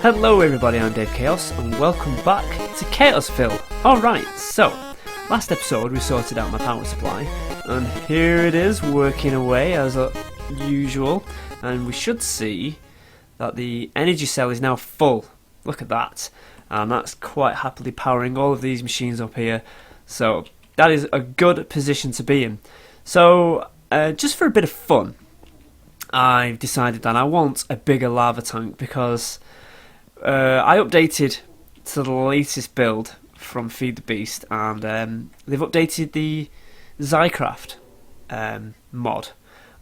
Hello everybody, I'm Dave Chaos and welcome back to ChaosVille. Alright, so last episode we sorted out my power supply and here it is working away as usual, and we should see that the energy cell is now full. Look at that, and that's quite happily powering all of these machines up here, so that is a good position to be in. So just for a bit of fun, I've decided that I want a bigger lava tank because I updated to the latest build from Feed the Beast, and they've updated the Xycraft mod,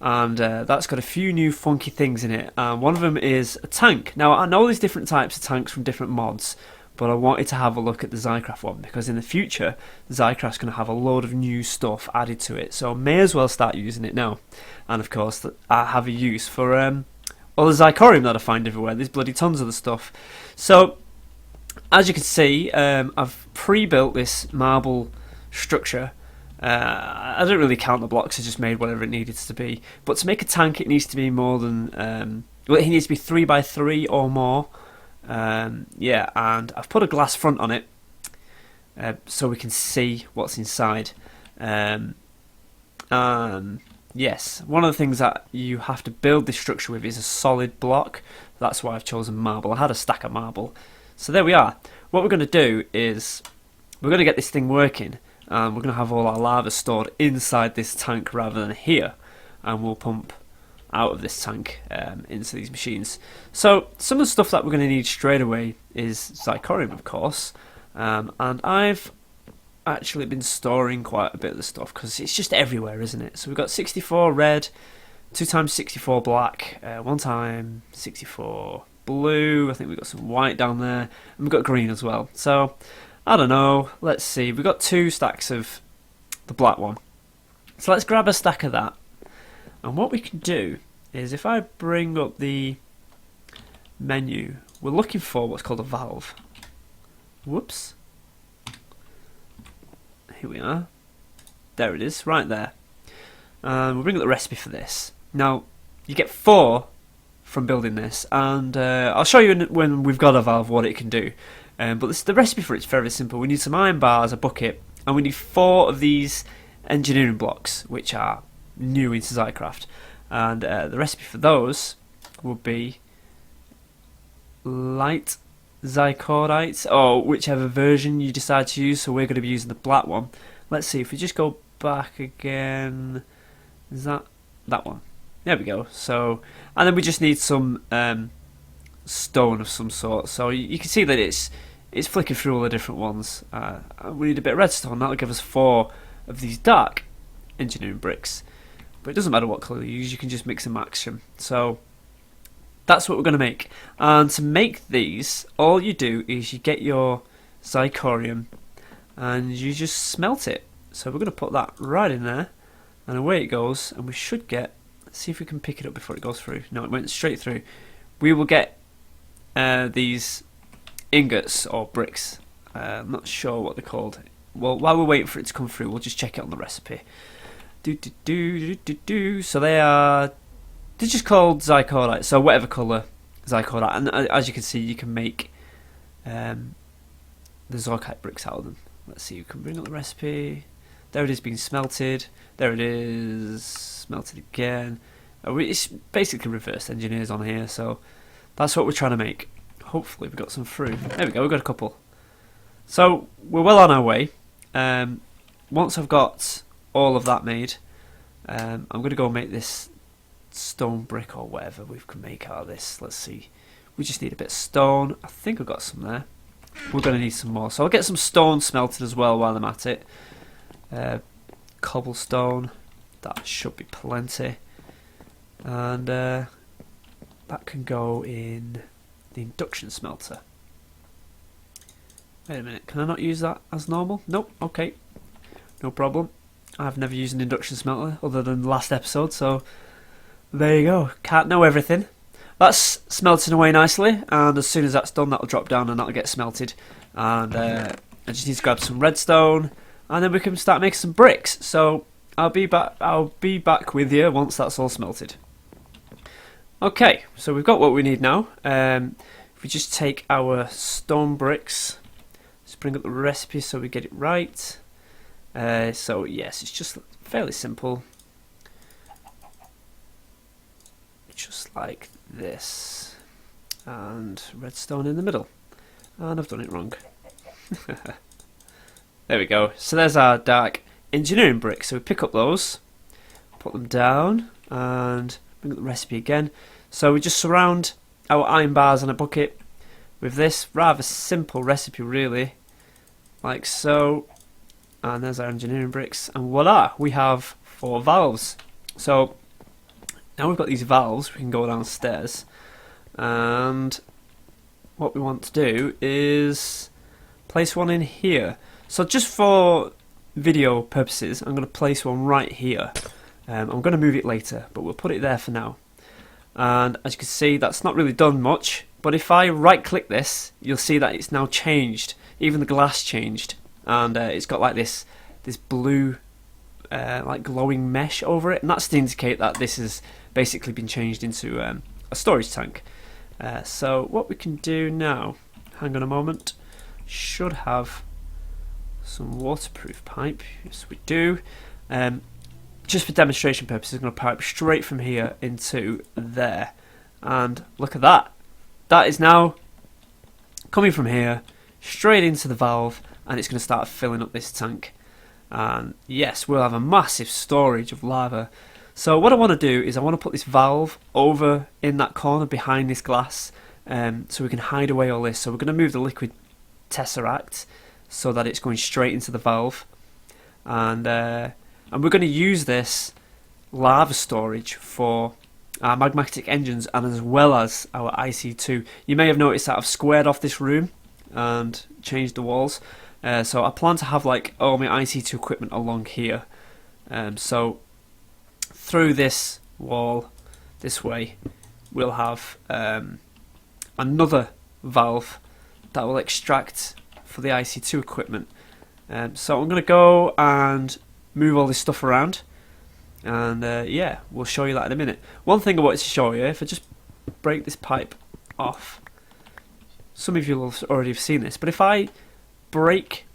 and that's got a few new funky things in it. One of them is a tank. Now I know there's different types of tanks from different mods, but I wanted to have a look at the Xycraft one because in the future Xycraft's going to have a load of new stuff added to it, so I may as well start using it now. And of course I have a use for all the Xycorium that I find everywhere. There's bloody tons of the stuff. So as you can see, I've pre-built this marble structure. I don't really count the blocks, I just made whatever it needed to be. But to make a tank it needs to be more than well, it needs to be 3x3 or more. Yeah, and I've put a glass front on it so we can see what's inside. Yes, one of the things that you have to build this structure with is a solid block. That's why I've chosen marble. I had a stack of marble. So there we are. What we're going to do is we're going to get this thing working, and we're going to have all our lava stored inside this tank rather than here, and we'll pump out of this tank into these machines. So some of the stuff that we're going to need straight away is Xycorium, of course, and I've actually been storing quite a bit of the stuff because it's just everywhere, isn't it? So we've got 64 red, 2x64 black, 1x64 blue. I think we've got some white down there, and we've got green as well. So I don't know, let's see, we've got 2 stacks of the black one, so let's grab a stack of that. And what we can do is, if I bring up the menu, we're looking for what's called a valve. Whoops. Here we are. There it is, right there. We'll bring up the recipe for this. Now, you get 4 from building this, and I'll show you when we've got a valve what it can do. But the recipe for it's very simple. We need some iron bars, a bucket, and we need 4 of these engineering blocks, which are new into Xycraft. And the recipe for those would be light Xycordite, or whichever version you decide to use. So we're going to be using the black one. Let's see if we just go back again. Is that one? There we go. So, and then we just need some stone of some sort. So you can see that it's flicking through all the different ones. We need a bit of redstone. That'll give us 4 of these dark engineering bricks. But it doesn't matter what colour you use. You can just mix and match them. So that's what we're going to make. And to make these, all you do is you get your Xycorium and you just smelt it. So we're going to put that right in there, and away it goes, and we should get, let's see if we can pick it up before it goes through. No, it went straight through. We will get these ingots or bricks. I'm not sure what they're called. Well, while we're waiting for it to come through, we'll just check it on the recipe. So they're just called Xycordite, so whatever colour Xycordite, and as you can see you can make the Zorkite bricks out of them. Let's see, you can bring up the recipe. There it is being smelted, there it is, smelted again. It's basically reverse engineers on here, so that's what we're trying to make. Hopefully we got some through. There we go, we've got a couple. So we're well on our way. Once I've got all of that made, I'm going to go make this stone brick or whatever we can make out of this. Let's see, we just need a bit of stone. I think I've got some there. We're going to need some more, so I'll get some stone smelted as well while I'm at it. Cobblestone, that should be plenty, and that can go in the induction smelter. Wait a minute, can I not use that as normal? Nope, okay, no problem. I've never used an induction smelter other than the last episode, so there you go. Can't know everything. That's smelting away nicely, and as soon as that's done, that'll drop down and that'll get smelted. And I just need to grab some redstone, and then we can start making some bricks. So I'll be back with you once that's all smelted. Okay, so we've got what we need now. if we just take our stone bricks, let's bring up the recipe so we get it right. So yes, it's just fairly simple, just like this, and redstone in the middle, and I've done it wrong. There we go. So there's our dark engineering bricks. So we pick up those, put them down, and bring up the recipe again. So we just surround our iron bars in a bucket with this rather simple recipe, really, like so. And there's our engineering bricks, and voila, we have 4 valves. So now we've got these valves, we can go downstairs, and what we want to do is place one in here. So just for video purposes, I'm going to place one right here. I'm going to move it later, but we'll put it there for now. And as you can see, that's not really done much, but if I right click this, you'll see that it's now changed. Even the glass changed, and it's got like this blue like glowing mesh over it, and that's to indicate that this has basically been changed into a storage tank. So what we can do now, hang on a moment, should have some waterproof pipe. Yes, we do. Just for demonstration purposes, I'm going to pipe straight from here into there, and look at that. That is now coming from here straight into the valve, and it's going to start filling up this tank. And yes, we'll have a massive storage of lava. So what I want to do is I want to put this valve over in that corner behind this glass, so we can hide away all this. So we're going to move the liquid tesseract so that it's going straight into the valve, and we're going to use this lava storage for our magmatic engines and as well as our IC2. You may have noticed that I've squared off this room and changed the walls. So I plan to have like all my IC2 equipment along here. So through this wall, this way, we'll have another valve that will extract for the IC2 equipment. So I'm going to go and move all this stuff around, and yeah, we'll show you that in a minute. One thing I wanted to show you, if I just break this pipe off, some of you will already have seen this, but if I break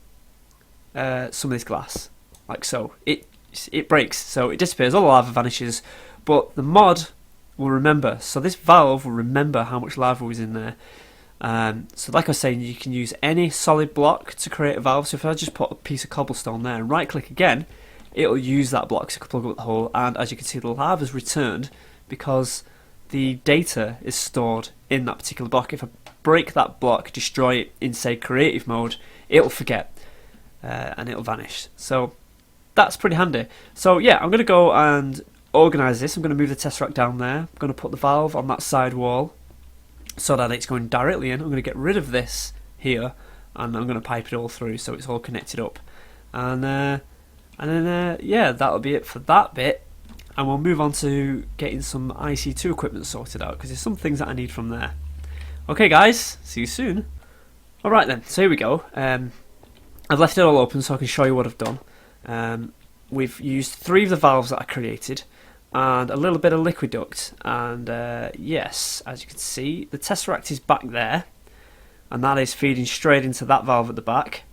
some of this glass, like so, it breaks, so it disappears, all the lava vanishes, but the mod will remember. So this valve will remember how much lava was in there. So like I was saying, you can use any solid block to create a valve. So if I just put a piece of cobblestone there and right click again, it'll use that block to plug up the hole, and as you can see, the lava's returned because the data is stored in that particular block. If I break that block, destroy it in say creative mode, it'll forget and it'll vanish. So that's pretty handy. So yeah, I'm going to go and organise this. I'm going to move the tesseract down there. I'm going to put the valve on that side wall so that it's going directly in. I'm going to get rid of this here, and I'm going to pipe it all through so it's all connected up. And then yeah, that'll be it for that bit. And we'll move on to getting some IC2 equipment sorted out, because there's some things that I need from there. Okay guys, see you soon. Alright then, so here we go. I've left it all open so I can show you what I've done. We've used 3 of the valves that I created and a little bit of liquid duct, and yes, as you can see, the tesseract is back there, and that is feeding straight into that valve at the back.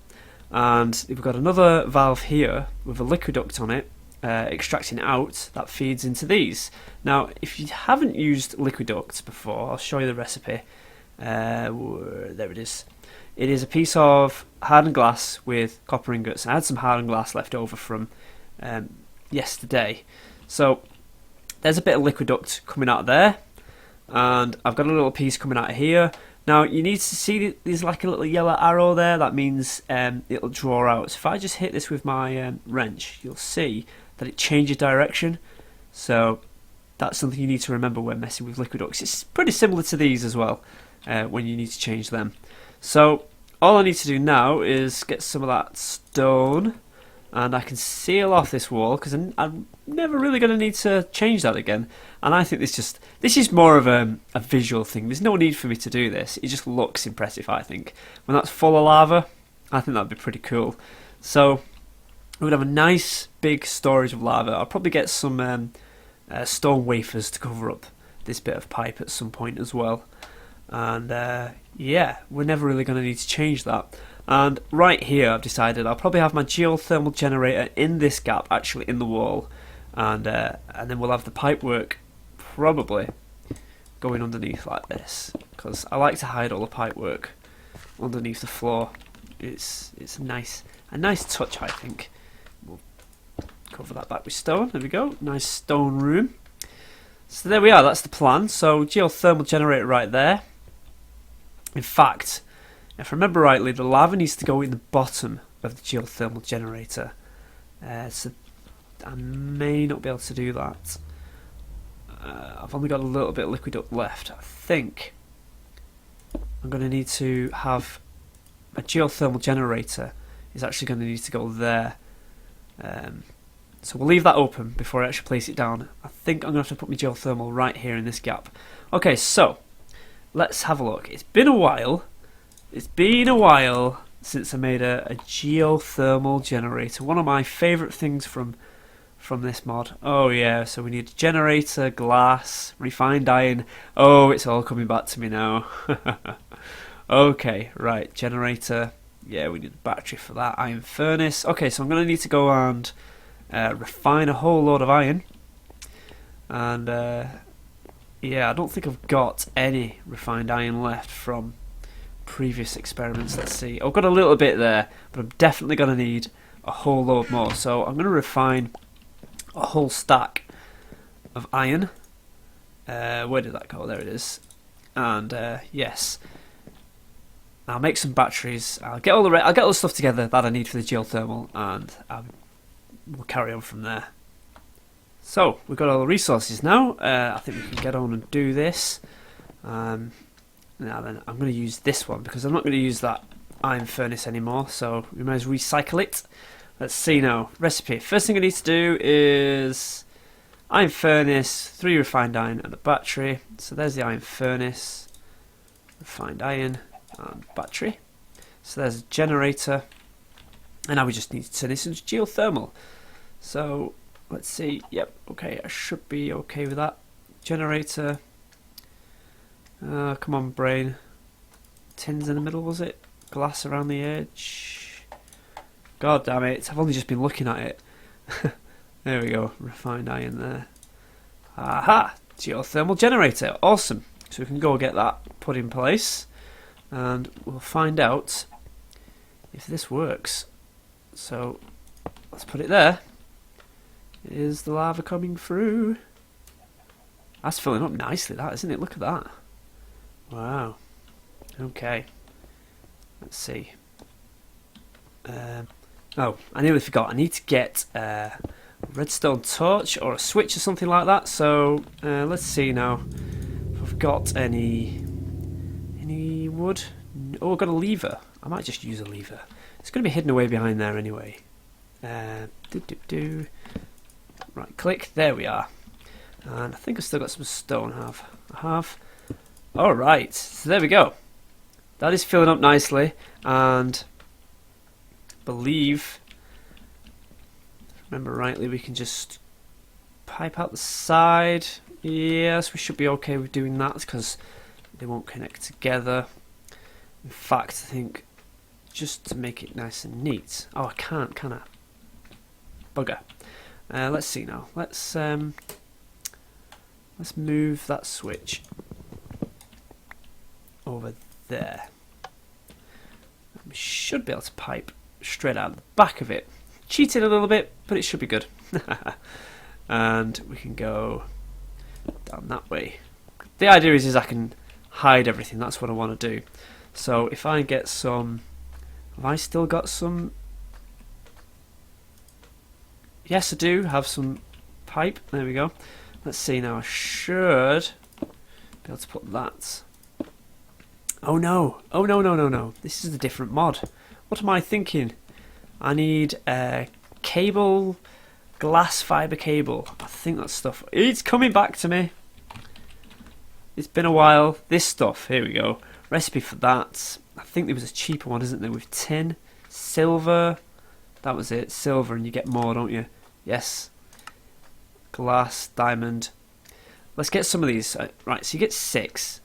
And we've got another valve here with a liquid duct on it, extracting out, that feeds into these. Now if you haven't used liquid ducts before, I'll show you the recipe. There it is. It is a piece of hardened glass with copper ingots. I had some hardened glass left over from yesterday, so there's a bit of liquid duct coming out of there, and I've got a little piece coming out of here. Now you need to see there's like a little yellow arrow there, that means it'll draw out. So if I just hit this with my wrench, you'll see that it changes direction. So that's something you need to remember when messing with liquid ducts. It's pretty similar to these as well, when you need to change them. So all I need to do now is get some of that stone, and I can seal off this wall, because I'm never really going to need to change that again. And I think this is more of a visual thing. There's no need for me to do this. It just looks impressive, I think. When that's full of lava, I think that'd be pretty cool. So we would have a nice big storage of lava. I'll probably get some stone wafers to cover up this bit of pipe at some point as well. and yeah, we're never really going to need to change that. And right here I've decided I'll probably have my geothermal generator in this gap, actually in the wall, and then we'll have the pipework probably going underneath like this, because I like to hide all the pipework underneath the floor. It's a nice touch, I think. We'll cover that back with stone. There we go, nice stone room. So there we are, that's the plan. So geothermal generator right there. In fact, if I remember rightly, the lava needs to go in the bottom of the geothermal generator. So I may not be able to do that. I've only got a little bit of liquid up left. I think I'm going to need to have a geothermal generator is actually going to need to go there. So we'll leave that open before I actually place it down. I think I'm going to have to put my geothermal right here in this gap. Okay, so let's have a look. It's been a while. It's been a while since I made a geothermal generator. One of my favourite things from this mod. Oh yeah, so we need a generator, glass, refined iron. Oh, it's all coming back to me now. Okay, right, generator. Yeah, we need a battery for that. Iron furnace. Okay, so I'm going to need to go and refine a whole load of iron. And yeah, I don't think I've got any refined iron left from previous experiments. Let's see. I've got a little bit there, but I'm definitely going to need a whole load more. So I'm going to refine a whole stack of iron. Where did that go? There it is. And yes, I'll make some batteries. I'll get all the stuff together that I need for the geothermal, and we'll carry on from there. So we've got all the resources now. I think we can get on and do this. Now then, I'm going to use this one because I'm not going to use that iron furnace anymore. So we might as well recycle it. Let's see now. Recipe. First thing I need to do is iron furnace, 3 refined iron, and a battery. So there's the iron furnace, refined iron, and battery. So there's a generator, and now we just need to turn this into geothermal. So let's see. Yep. Okay. I should be okay with that. Generator. Come on, brain. Tins in the middle, was it? Glass around the edge. God damn it, I've only just been looking at it. There we go, refined iron there. Aha! Geothermal generator, awesome. So we can go get that put in place, and we'll find out if this works. So let's put it there. Is the lava coming through? That's filling up nicely, that, isn't it? Look at that. Wow. Okay. Let's see. Oh, I nearly forgot. I need to get a redstone torch or a switch or something like that. So let's see now if I've got any wood. Oh, I've got a lever. I might just use a lever. It's going to be hidden away behind there anyway. Right click. There we are. And I think I've still got some stone. I have. Alright, so there we go. That is filling up nicely, and I believe, if I remember rightly, we can just pipe out the side. Yes, we should be okay with doing that because they won't connect together. In fact, I think just to make it nice and neat. Oh, I can't, can I? Bugger. Let's see now. Let's move that switch over there. We should be able to pipe straight out the back of it. Cheated a little bit, but it should be good. And we can go down that way. The idea is I can hide everything. That's what I want to do. So if I get some, have I still got some? Yes, I do have some pipe. There we go. Let's see now. I should be able to put that. Oh no! Oh no! No! No! No! This is a different mod. What am I thinking? I need a cable, glass fiber cable. I think that stuff. It's coming back to me. It's been a while. This stuff. Here we go. Recipe for that. I think there was a cheaper one, isn't there? With tin, silver. That was it. Silver, and you get more, don't you? Yes. Glass, diamond. Let's get some of these. Right. So you get 6.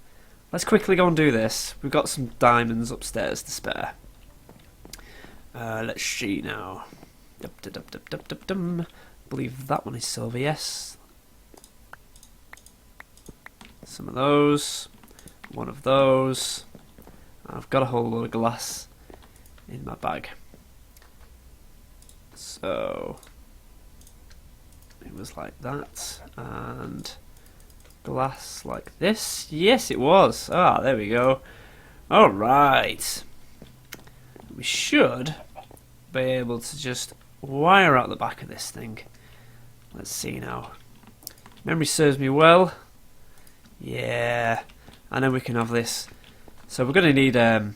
let's quickly go and do this. We've got some diamonds upstairs to spare. Let's see now. Believe that one is silver, yes. Some of those. One of those. I've got a whole load of glass in my bag. So it was like that, and glass like this. Yes, it was. Ah, there we go. Alright. We should be able to just wire out the back of this thing. Let's see now. Memory serves me well. Yeah. And then we can have this. So we're going to need a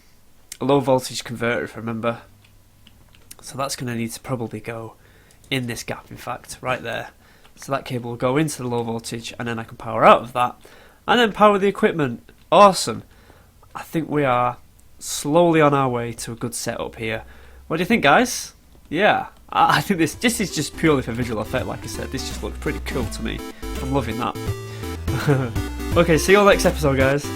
low voltage converter, if I remember. So that's going to need to probably go in this gap, in fact, right there. So that cable will go into the low voltage, and then I can power out of that, and then power the equipment. Awesome. I think we are slowly on our way to a good setup here. What do you think, guys? Yeah, I think this is just purely for visual effect, like I said. This just looks pretty cool to me. I'm loving that. Okay, see you all next episode, guys.